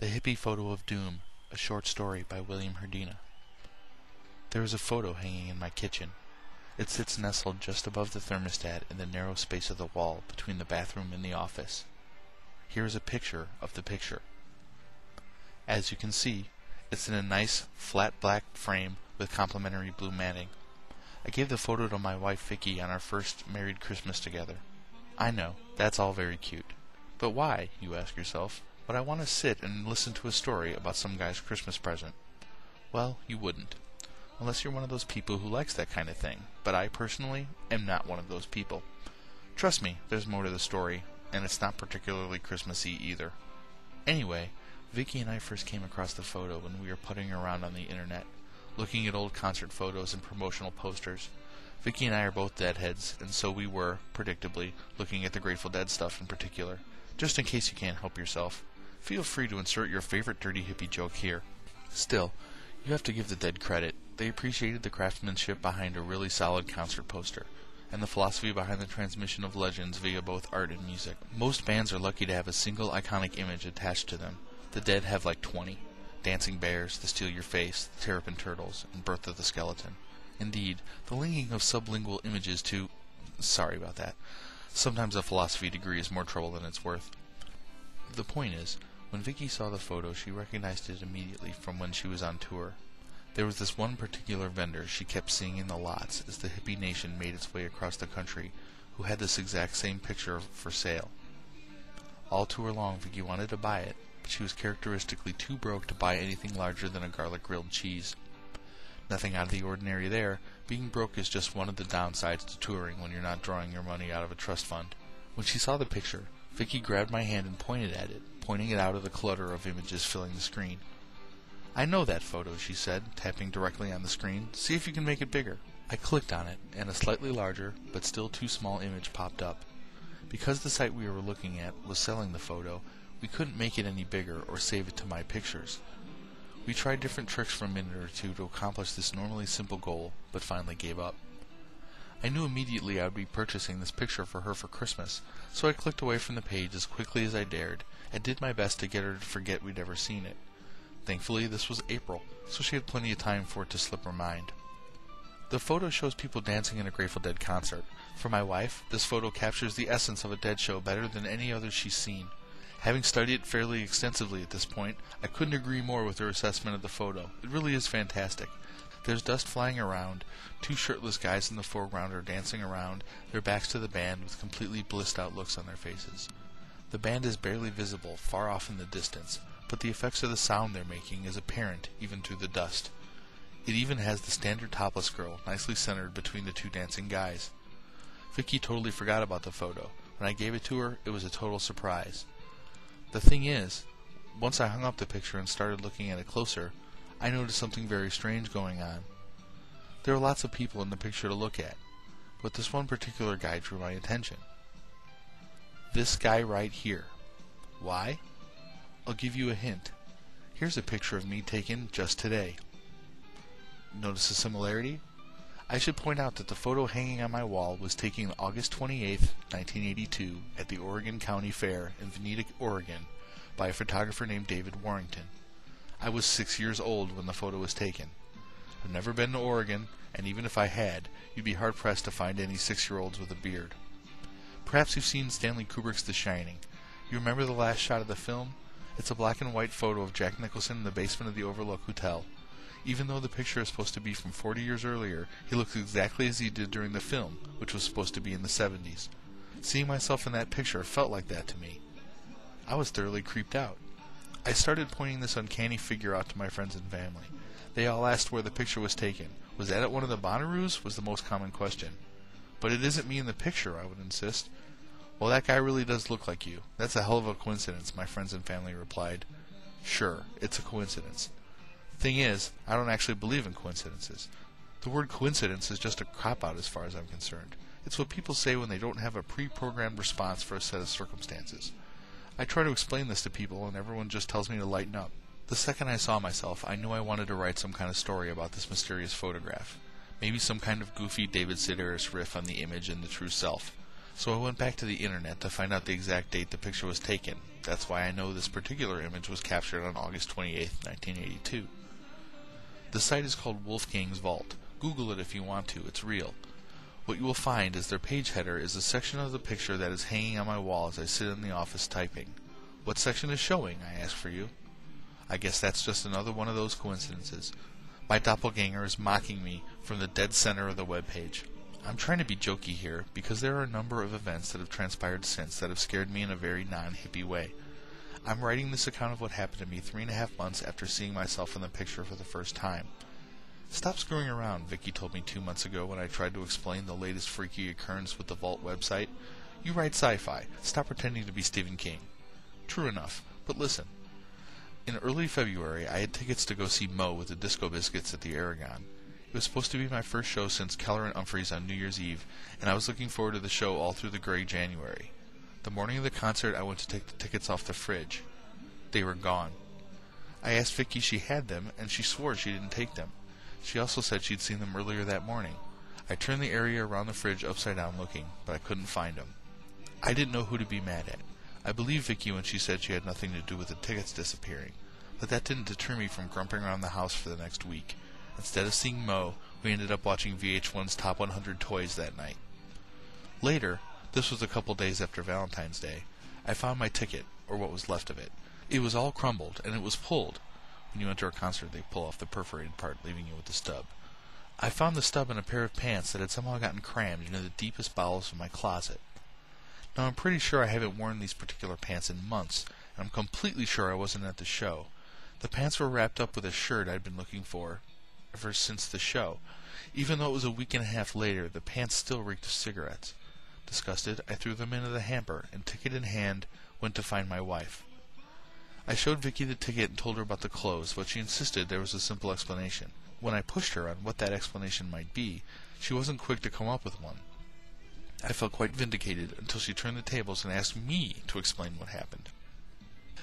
The Hippie Photo of Doom, a short story by William Hrdina. There is a photo hanging in my kitchen. It sits nestled just above the thermostat in the narrow space of the wall between the bathroom and the office. Here is a picture of the picture. As you can see, it's in a nice, flat black frame with complementary blue matting. I gave the photo to my wife Vicky on our first married Christmas together. I know, that's all very cute. But why, you ask yourself, would I want to sit and listen to a story about some guy's Christmas present? Well, you wouldn't. Unless you're one of those people who likes that kind of thing. But I, personally, am not one of those people. Trust me, there's more to the story, and it's not particularly Christmassy either. Anyway, Vicky and I first came across the photo when we were putting around on the internet, looking at old concert photos and promotional posters. Vicky and I are both Deadheads, and so we were, predictably, looking at the Grateful Dead stuff in particular. Just in case you can't help yourself, feel free to insert your favorite dirty hippie joke here. Still, you have to give the Dead credit. They appreciated the craftsmanship behind a really solid concert poster, and the philosophy behind the transmission of legends via both art and music. Most bands are lucky to have a single iconic image attached to them. The Dead have like 20. Dancing Bears, The Steal Your Face, The Terrapin Turtles, and Birth of the Skeleton. Indeed, the linking of sublingual images to... Sorry about that. Sometimes a philosophy degree is more trouble than it's worth. The point is, when Vicky saw the photo, she recognized it immediately from when she was on tour. There was this one particular vendor she kept seeing in the lots as the hippie nation made its way across the country, who had this exact same picture for sale. All tour long, Vicky wanted to buy it, but she was characteristically too broke to buy anything larger than a garlic grilled cheese. Nothing out of the ordinary there. Being broke is just one of the downsides to touring when you're not drawing your money out of a trust fund. When she saw the picture, Vicky grabbed my hand and pointed at it, pointing it out of the clutter of images filling the screen. "I know that photo," she said, tapping directly on the screen. "See if you can make it bigger." I clicked on it, and a slightly larger, but still too small image popped up. Because the site we were looking at was selling the photo, we couldn't make it any bigger or save it to My Pictures. We tried different tricks for a minute or two to accomplish this normally simple goal, but finally gave up. I knew immediately I would be purchasing this picture for her for Christmas, so I clicked away from the page as quickly as I dared, and did my best to get her to forget we'd ever seen it. Thankfully, this was April, so she had plenty of time for it to slip her mind. The photo shows people dancing in a Grateful Dead concert. For my wife, this photo captures the essence of a Dead show better than any other she's seen. Having studied it fairly extensively at this point, I couldn't agree more with her assessment of the photo. It really is fantastic. There's dust flying around, two shirtless guys in the foreground are dancing around, their backs to the band with completely blissed out looks on their faces. The band is barely visible, far off in the distance, but the effects of the sound they're making is apparent even through the dust. It even has the standard topless girl nicely centered between the two dancing guys. Vicky totally forgot about the photo. When I gave it to her, it was a total surprise. The thing is, once I hung up the picture and started looking at it closer, I noticed something very strange going on. There are lots of people in the picture to look at, but this one particular guy drew my attention. This guy right here. Why? I'll give you a hint. Here's a picture of me taken just today. Notice the similarity? I should point out that the photo hanging on my wall was taken August 28th, 1982, at the Oregon County Fair in Veneta, Oregon, by a photographer named David Warrington. I was 6 years old when the photo was taken. I've never been to Oregon, and even if I had, you'd be hard-pressed to find any 6-year-olds with a beard. Perhaps you've seen Stanley Kubrick's The Shining. You remember the last shot of the film? It's a black and white photo of Jack Nicholson in the basement of the Overlook Hotel. Even though the picture is supposed to be from 40 years earlier, he looks exactly as he did during the film, which was supposed to be in the 70s. Seeing myself in that picture felt like that to me. I was thoroughly creeped out. I started pointing this uncanny figure out to my friends and family. They all asked where the picture was taken. Was that at one of the Bonnaroos? Was the most common question. But it isn't me in the picture, I would insist. Well, that guy really does look like you. That's a hell of a coincidence, my friends and family replied. Sure, it's a coincidence. Thing is, I don't actually believe in coincidences. The word coincidence is just a cop-out as far as I'm concerned. It's what people say when they don't have a pre-programmed response for a set of circumstances. I try to explain this to people, and everyone just tells me to lighten up. The second I saw myself, I knew I wanted to write some kind of story about this mysterious photograph. Maybe some kind of goofy David Sedaris riff on the image and the true self. So I went back to the internet to find out the exact date the picture was taken, That's why I know this particular image was captured on August 28, 1982. The site is called Wolfgang's Vault. Google it if you want to, it's real. What you will find is their page header is a section of the picture that is hanging on my wall as I sit in the office typing. What section is showing, I ask for you? I guess that's just another one of those coincidences. My doppelganger is mocking me from the dead center of the webpage. I'm trying to be jokey here because there are a number of events that have transpired since that have scared me in a very non-hippie way. I'm writing this account of what happened to me 3.5 months after seeing myself in the picture for the first time. Stop screwing around, Vicky told me 2 months ago when I tried to explain the latest freaky occurrence with the Vault website. You write sci-fi. Stop pretending to be Stephen King. True enough, but listen. In early February, I had tickets to go see Moe with the Disco Biscuits at the Aragon. It was supposed to be my first show since Keller and Humphreys on New Year's Eve, and I was looking forward to the show all through the gray January. The morning of the concert, I went to take the tickets off the fridge. They were gone. I asked Vicky if she had them, and she swore she didn't take them. She also said she'd seen them earlier that morning. I turned the area around the fridge upside down looking, but I couldn't find them. I didn't know who to be mad at. I believed Vicky when she said she had nothing to do with the tickets disappearing, but that didn't deter me from grumping around the house for the next week. Instead of seeing Moe, we ended up watching VH1's Top 100 Toys that night. Later, this was a couple days after Valentine's Day, I found my ticket, or what was left of it. It was all crumbled, and it was pulled. When you enter a concert, they pull off the perforated part, leaving you with the stub. I found the stub in a pair of pants that had somehow gotten crammed into the deepest bowels of my closet. Now, I'm pretty sure I haven't worn these particular pants in months, and I'm completely sure I wasn't at the show. The pants were wrapped up with a shirt I'd been looking for ever since the show. Even though it was a week and a half later, the pants still reeked of cigarettes. Disgusted, I threw them into the hamper, and ticket in hand, went to find my wife. I showed Vicky the ticket and told her about the clothes, but she insisted there was a simple explanation. When I pushed her on what that explanation might be, she wasn't quick to come up with one. I felt quite vindicated until she turned the tables and asked me to explain what happened.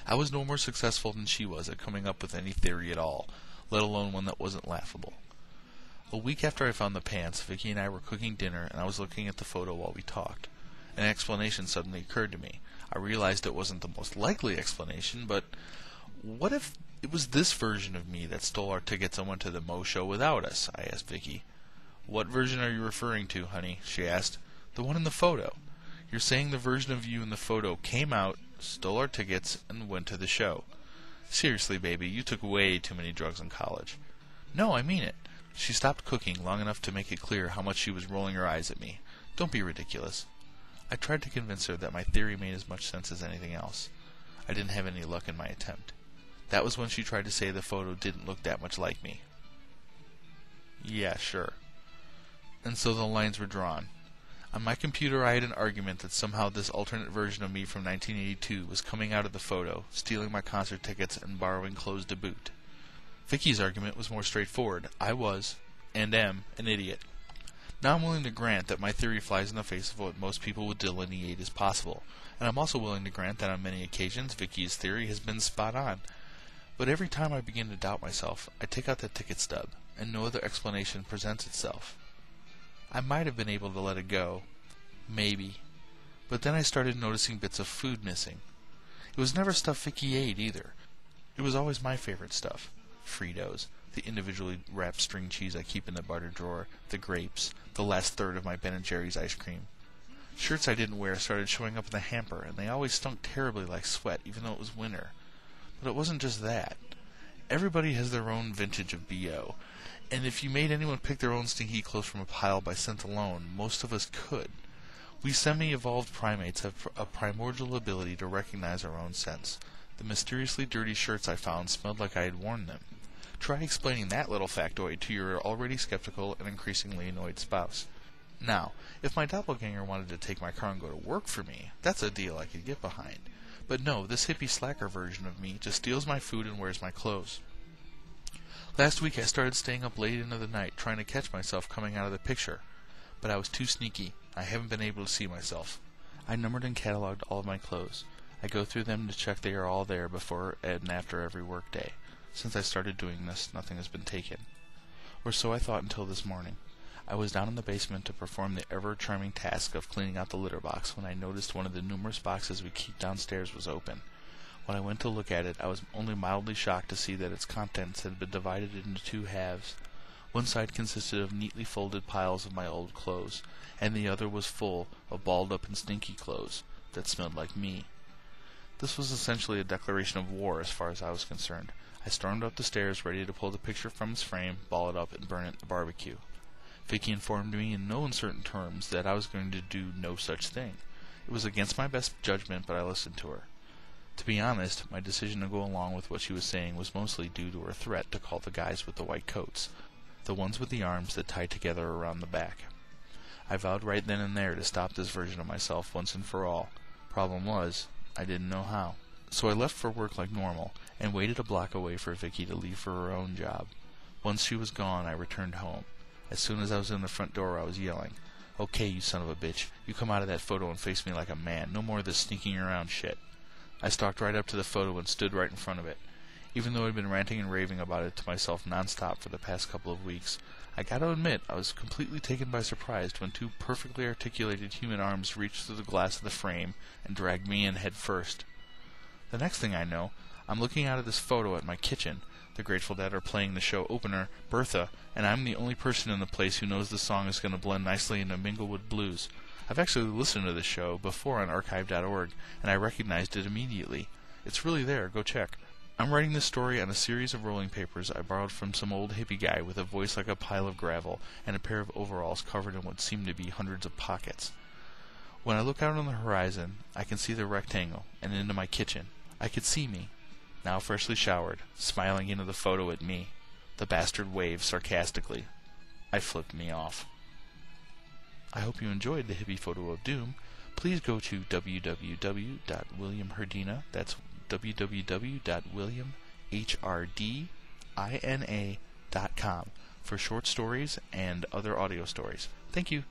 I was no more successful than she was at coming up with any theory at all, let alone one that wasn't laughable. A week after I found the pants, Vicky and I were cooking dinner, and I was looking at the photo while we talked. An explanation suddenly occurred to me. I realized it wasn't the most likely explanation, but what if it was this version of me that stole our tickets and went to the Moe show without us? I asked Vicky. What version are you referring to, honey? She asked. The one in the photo. You're saying the version of you in the photo came out, stole our tickets, and went to the show. Seriously, baby, you took way too many drugs in college. No, I mean it. She stopped cooking long enough to make it clear how much she was rolling her eyes at me. Don't be ridiculous. I tried to convince her that my theory made as much sense as anything else. I didn't have any luck in my attempt. That was when she tried to say the photo didn't look that much like me. Yeah, sure. And so the lines were drawn. On my computer I had an argument that somehow this alternate version of me from 1982 was coming out of the photo, stealing my concert tickets, and borrowing clothes to boot. Vicky's argument was more straightforward. I was, and am, an idiot. Now I'm willing to grant that my theory flies in the face of what most people would delineate as possible, and I'm also willing to grant that on many occasions Vicky's theory has been spot on. But every time I begin to doubt myself, I take out that ticket stub, and no other explanation presents itself. I might have been able to let it go. Maybe. But then I started noticing bits of food missing. It was never stuff Vicky ate, either. It was always my favorite stuff. Fritos, the individually wrapped string cheese I keep in the butter drawer, the grapes, the last third of my Ben & Jerry's ice cream. Shirts I didn't wear started showing up in the hamper, and they always stunk terribly like sweat, even though it was winter. But it wasn't just that. Everybody has their own vintage of B.O., and if you made anyone pick their own stinky clothes from a pile by scent alone, most of us could. We semi-evolved primates have a primordial ability to recognize our own scents. The mysteriously dirty shirts I found smelled like I had worn them. Try explaining that little factoid to your already skeptical and increasingly annoyed spouse. Now, if my doppelganger wanted to take my car and go to work for me, that's a deal I could get behind. But no, this hippie slacker version of me just steals my food and wears my clothes. Last week I started staying up late into the night trying to catch myself coming out of the picture, but I was too sneaky. I haven't been able to see myself. I numbered and cataloged all of my clothes. I go through them to check they are all there before and after every work day. Since I started doing this, nothing has been taken. Or so I thought until this morning. I was down in the basement to perform the ever-charming task of cleaning out the litter box when I noticed one of the numerous boxes we keep downstairs was open. When I went to look at it, I was only mildly shocked to see that its contents had been divided into two halves. One side consisted of neatly folded piles of my old clothes, and the other was full of balled-up and stinky clothes that smelled like me. This was essentially a declaration of war as far as I was concerned. I stormed up the stairs, ready to pull the picture from its frame, ball it up, and burn it in the barbecue. Vicky informed me in no uncertain terms that I was going to do no such thing. It was against my best judgment, but I listened to her. To be honest, my decision to go along with what she was saying was mostly due to her threat to call the guys with the white coats, the ones with the arms that tied together around the back. I vowed right then and there to stop this version of myself once and for all. Problem was, I didn't know how. So I left for work like normal, and waited a block away for Vicky to leave for her own job. Once she was gone, I returned home. As soon as I was in the front door, I was yelling, "Okay, you son of a bitch, you come out of that photo and face me like a man. No more of this sneaking around shit." I stalked right up to the photo and stood right in front of it. Even though I'd been ranting and raving about it to myself nonstop for the past couple of weeks, I gotta admit I was completely taken by surprise when two perfectly articulated human arms reached through the glass of the frame and dragged me in head first. The next thing I know, I'm looking out at this photo at my kitchen. The Grateful Dead are playing the show opener, Bertha, and I'm the only person in the place who knows the song is going to blend nicely into Minglewood Blues. I've actually listened to the show before on archive.org, and I recognized it immediately. It's really there, go check. I'm writing this story on a series of rolling papers I borrowed from some old hippie guy with a voice like a pile of gravel and a pair of overalls covered in what seem to be hundreds of pockets. When I look out on the horizon, I can see the rectangle and into my kitchen. I could see me, now freshly showered, smiling into the photo at me. The bastard waved sarcastically. I flipped me off. I hope you enjoyed the hippie photo of doom. Please go to www.williamhrdina, that's www.williamhrdina.com for short stories and other audio stories. Thank you.